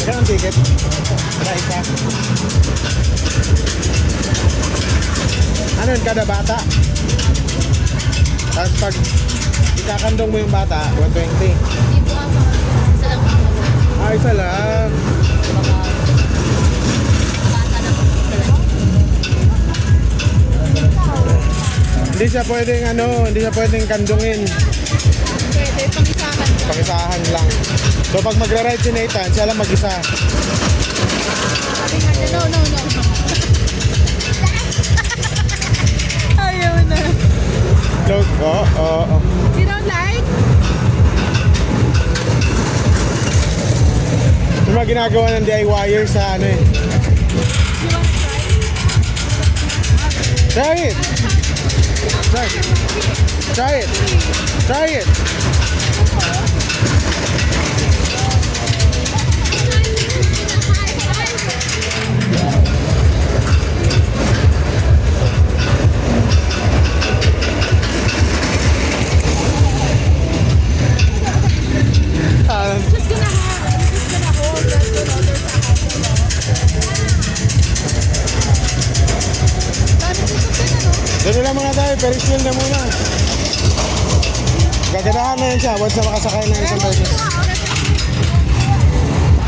Kaya ang ticket? Wala isa. Ano yun, kada bata? Tapos pag ikakandong mo yung bata, 120. Hindi po ako. Isa lang po ako. Ah, isa lang. Bata na po. Isa lang. Hindi siya pwedeng hindi siya pwedeng kandungin. Pwede, pangisahan lang. Pangisahan lang. So pag magra-ride si Nathan, siya lang mag-isa. Sabi nga niya, no, no, no. Ayaw na. Load, oo. You don't like? Yung mga ginagawa ng DIYer sa You want to try? Try it! Try it! Try it! Just gonna hold that to there's a Dami dito din, ano? Doon na muna tayo, Ferris wheel na muna. Gaganahan na yan siya once na makasakay na isang beses.